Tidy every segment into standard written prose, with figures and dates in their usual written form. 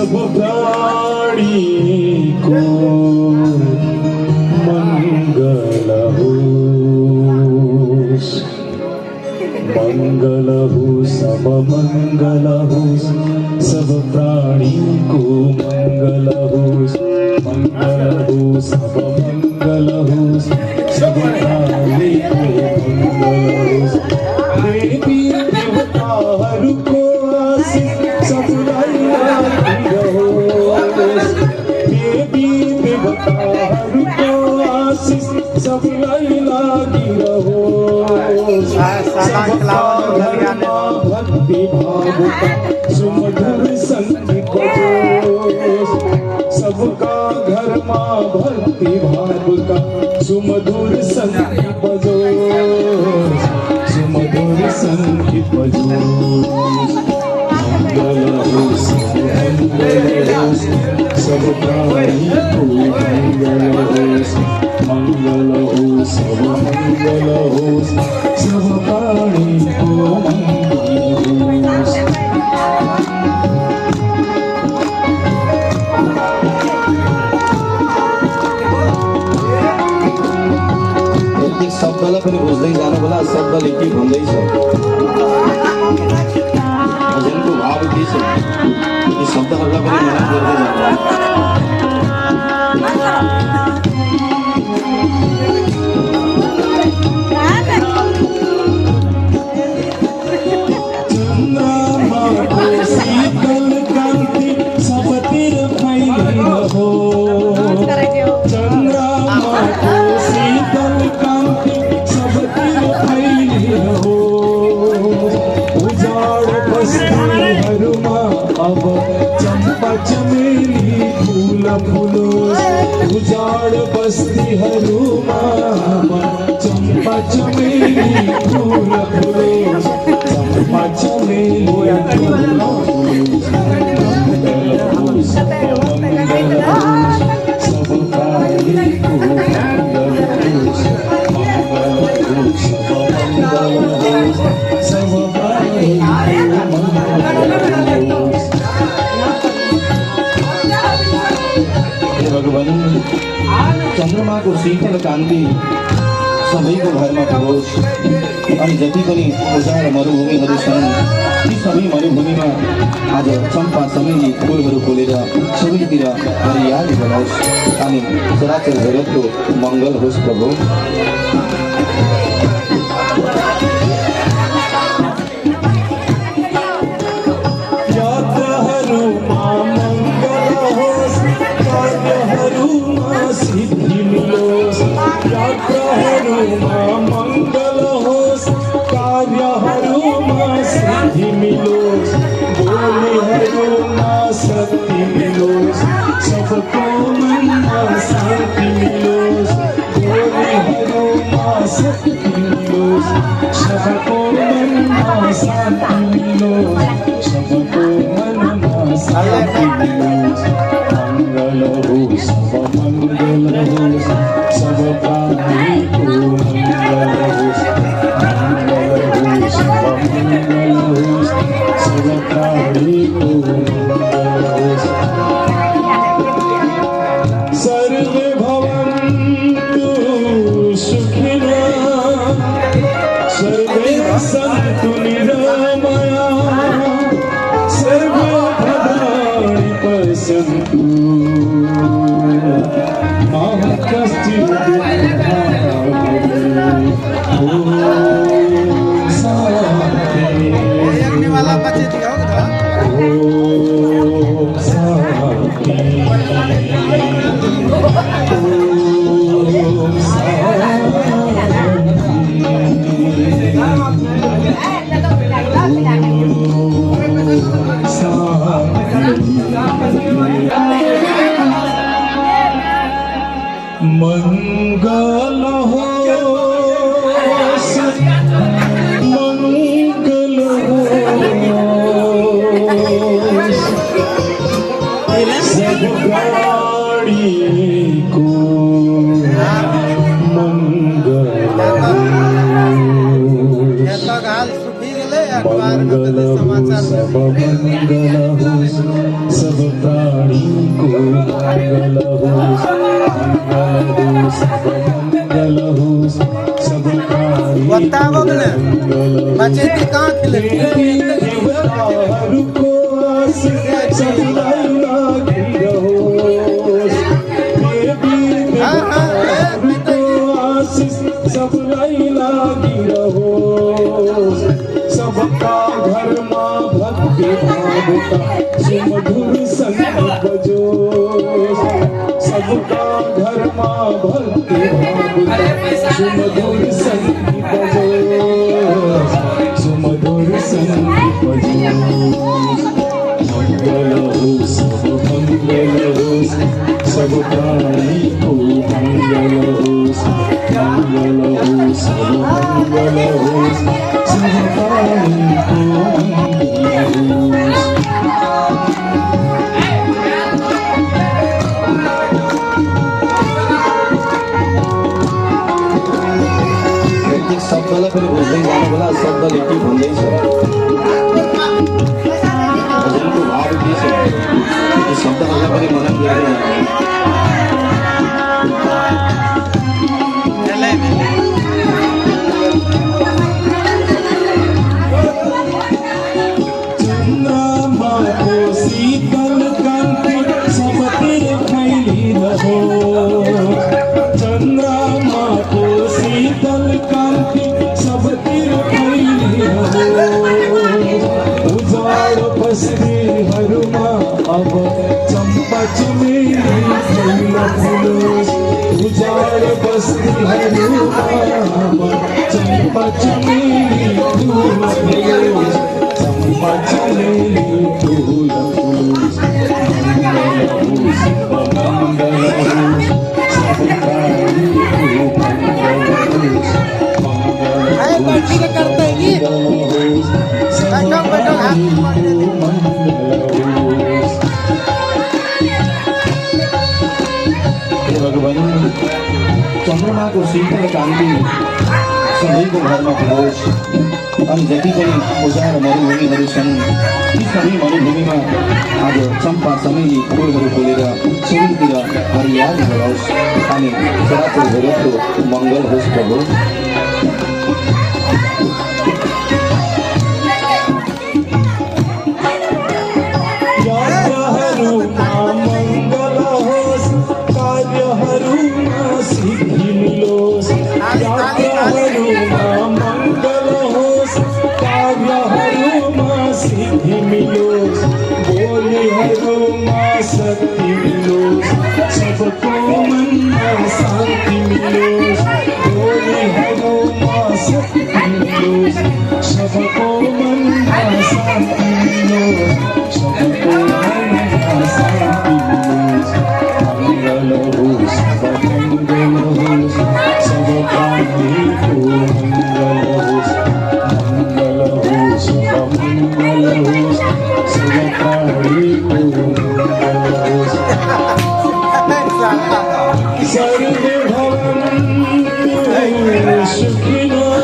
सब प्राणी को मंगल हो, मंगल हो, सब मंगल हो, सब प्राणी को मंगल हो, मंगल हो, सब मंगल हो, सब प्राणी को मंगल हो। देवी देवता हर को आशीष सब लागी रहो, देवी देवता हर को आशीष सब लागी रहो। भक्ति भाव का सुमधुर संगीत बजो, सबका घर माँ भक्ति भाव का सुमधुर संगीत बजो, सुमधुर संगीत बजो। मंगल हो, मंगल हो, सब प्राणी को मंगल हो, मंगल हो, सब मंगल हो, सब प्राणी को मंगल हो। प्रत्येक शब्दलाई पनि बुझ्दै जानु होला, शब्दले के भन्दैछ, भजनको भाव के छ, यी शब्दहरूलाई पनि मनन गर्दै जानु। शीतल कांति सबतिर फैलिन हो, चंद्रमा को शीतल कांति सबतिर फैलिन हो। उजाड़ बस्तीहरूमा अब चंपा चमेली फूल फुलोस्, उजाड़ बस्तीहरूमा अब चंपा चमेली फूल फुलोस्, चंपा चमेली फूल फुलोस्। मंगल हो, सब मंगल हो, सब प्राणी को मंगल हो, मंगल हो, सब मंगल हो, सब प्राणी को मंगल हो। भगवान चंद्रमा को शीतल कांति सबैको घरमा पुगोस्, अनि जति पनि उजाड मरुभूमिहरू छन् ती सबै मरुभूमिमा आज चम्पा चमेली फुलहरू फुलेर सबैतिर हरियाली बनाओस्, अनि चराचर जगतको मङ्गल होस् प्रभु। यात्राहरूमा मङ्गल होस्, कार्यहरूमा सिद्धि मिलोस्, यात्राहरूमा मङ्गल होस्, कार्यहरूमा सिद्धि मिलोस्, बोलीहरूमा शक्ति मिलोस्, सबको मनमा शान्ति मिलोस्, बोलीहरूमा शक्ति मिलोस्, सबको मनमा शान्ति मिलोस्, सबको मनमा शान्ति मिलोस्। मंगल हो, सब मंगल हो, सब प्राणी को मंगल हो, मंगल हो, सब मंगल हो, सब प्राणी को मंगल हो। सर्वे भवन्तु सुखिनः, सर्वे सन्तु निरामयाः, सर्वे भद्राणि पश्यन्तु, मा कश्चित् दुःखभाग् भवेत्। ॐ शान्ति, ॐ शान्ति, मंगल हो, मंगल हो, सब प्राणी को मंगल हो। मंगल हो सब मंगल हो सब प्राणी को मंगल हो सब मंगल हो सब प्राणी बताओ ना बच्चे की कहाँ खिले रुको सब लाइला गिरो सब लाइला गिरो सबका घर माँ भक्ति भाव का सुमधुर संग बजो सबका घर माँ भक्ति भाव का सुमधुर संग बजो सुमधुर संग बजो मंगल हो सब मंगल हो सब प्राणी को मंगल हो मंगल हो सब मंगल हो सब प्राणी को मंगल हो एक शब्दलाई पनि बुझ्दै जानु होला शब्दले के भन्दैछ भजनको भाव के छ त्यो शब्दहरूलाई पनि मनन गर्दै चंद्रमा को शीतल कांति सब तेरे फैली रहो चंद्रमा को शीतल कांति सब तेरे फैली रहो उजाड़ बसते हरुमा अब चंपा चमेली फूल फूलोस उजाड़ बसते हरुमा अब चंपा चमेली फूल फूलोस चंपा चमेली फूल फूलोस मंगल हो सब प्राणी को मंगल हो अरे बैठी के करते हैं ये बैठो बैठो भगवान चन्द्रमाको शीतल कान्ति सबैको घरमा पुगोस् अनि जति पनि पूजा र मरुभूमिहरू छन् ती सबै मरुभूमिमा आज चम्पा चमेली फुलहरू फुलेर सुनतिर हरियाली गराओस् अनि चराचर जगतको मङ्गल होस् प्रभु यात्रहरूमा मङ्गल होस् कार्यहरूमा सिद्धि मिलोस् यात्रहरूमा मङ्गल होस् कार्यहरूमा सिद्धि मिलोस् बोलीहरूमा शक्ति मिलोस् सबको मनमा शान्ति मिलोस् बोलीहरूमा शक्ति मिलोस् सबको मनमा शान्ति मिलोस् सबको मनमा शान्ति मिलोस् मंगल होस् सब मंगल होस् सब प्राणीको मंगल होस् मंगल होस् सब मंगल होस् सब प्राणीको मंगल होस् सर्वे भवन्तु सुखिनः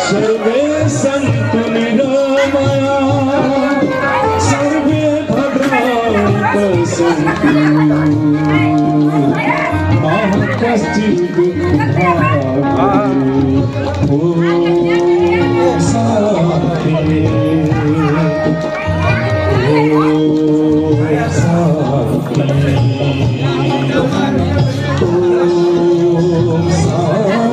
सर्वे सन्तु निरामयाः सर्वे भद्राणि पश्यन्तु मा कश्चित् दुःखभाग् ॐ शान्ति ॐ शान्ति ॐ शान्ति